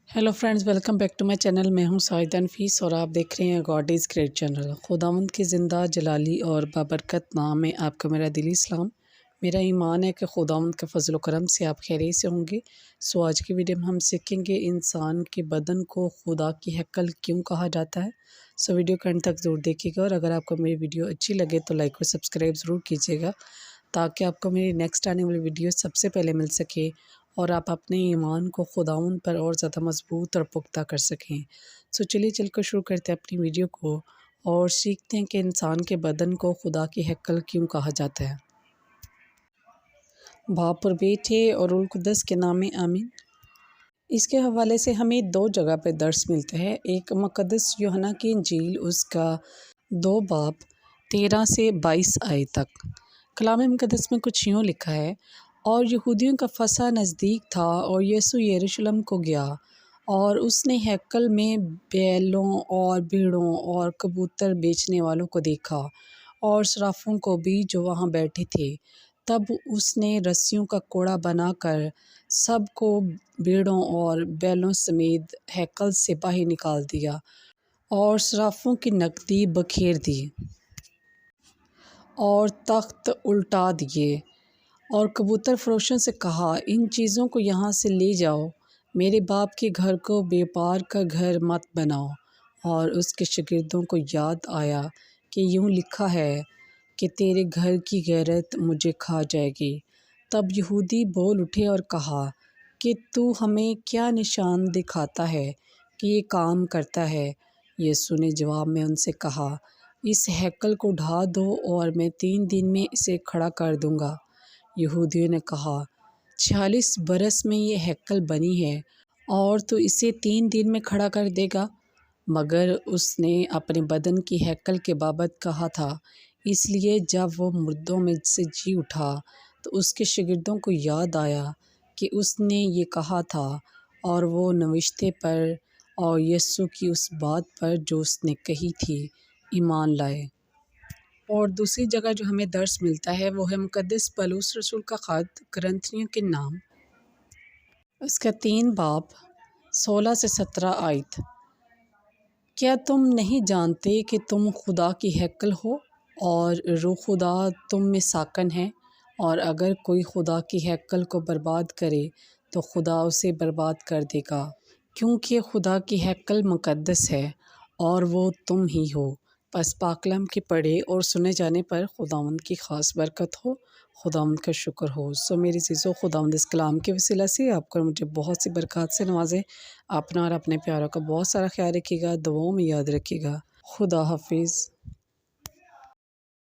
Hello friends, welcome back to my channel. मैं हूं साहिदा नफीस और आप देख रहे हैं गॉड इज़ ग्रेट चैनल। खुदावंद के ज़िंदा जलाली और बाबरकत नाम में आपका मेरा दिली सलाम। मेरा ईमान है कि खुदावंद के फजल व करम से आप खैरियत से होंगे। सो आज की वीडियो में हम सीखेंगे इंसान के बदन को खुदा की हैकल क्यों कहा जाता है। सो वीडियो के अंत तक ज़रूर देखिएगा और अगर आपको मेरी वीडियो अच्छी लगे तो लाइक और सब्सक्राइब ज़रूर कीजिएगा ताकि आपको मेरी नेक्स्ट आने वाली वीडियो सबसे पहले मिल सके और आप अपने ईमान को खुदावंद पर और ज़्यादा मजबूत और पुख्ता कर सकें। सो चलिए चलकर शुरू करते हैं अपनी वीडियो को और सीखते हैं कि इंसान के बदन को खुदा की हैकल क्यों कहा जाता है। बाप और बेटे और रुल कुद्दस के नाम में आमीन। इसके हवाले से हमें दो जगह पे दर्स मिलते हैं। एक मुक़द्दस यूहन्ना की इंजील उसका 2 बाब 13 से 22 आयत तक। कलाम मुक़द्दस में कुछ यूँ लिखा है, और यहूदियों का फसह नज़दीक था और यीशु यरूशलेम को गया और उसने हैकल में बैलों और भेड़ों और कबूतर बेचने वालों को देखा और सराफों को भी जो वहाँ बैठे थे। तब उसने रस्सियों का कोड़ा बनाकर सब को भेड़ों और बैलों समेत हैकल से बाहर निकाल दिया और सराफों की नकदी बखेर दी और तख्त उल्टा दिए और कबूतर फरोशों से कहा, इन चीज़ों को यहाँ से ले जाओ, मेरे बाप के घर को व्यापार का घर मत बनाओ। और उसके शागिर्दों को याद आया कि यूँ लिखा है कि तेरे घर की गैरत मुझे खा जाएगी। तब यहूदी बोल उठे और कहा कि तू हमें क्या निशान दिखाता है कि ये काम करता है। यीशु ने जवाब में उनसे कहा, इस हैकल को ढा दो और मैं 3 दिन में इसे खड़ा कर दूँगा। यहूदियों ने कहा, 46 बरस में ये हैकल बनी है और तो इसे 3 दिन में खड़ा कर देगा। मगर उसने अपने बदन की हैकल के बाबत कहा था, इसलिए जब वो मुर्दों में से जी उठा तो उसके शागिर्दों को याद आया कि उसने ये कहा था और वो नविश्ते पर और यीशु की उस बात पर जो उसने कही थी ईमान लाए। और दूसरी जगह जो हमें दर्स मिलता है वो है मुक़द्दस पौलुस रसूल का ख़त कुरिन्थियों के नाम उसका 3 बाब 16 से 17 आयत। क्या तुम नहीं जानते कि तुम खुदा की हैकल हो और रूह खुदा तुम में साकन है? और अगर कोई खुदा की हैकल को बर्बाद करे तो खुदा उसे बर्बाद कर देगा, क्योंकि खुदा की हैकल मुक़द्दस है और वो तुम ही हो। बस पाकलाम के पढ़े और सुने जाने पर खुदावंद की ख़ास बरकत हो, खुदावंद का शुक्र हो। सो मेरी चीज़ों, खुदावंद इस कलाम के वसीला से आपको मुझे बहुत सी बरकत से नवाजे। अपना और अपने प्यारों का बहुत सारा ख्याल रखिएगा, दुआओं में याद रखिएगा। खुदा हाफिज़।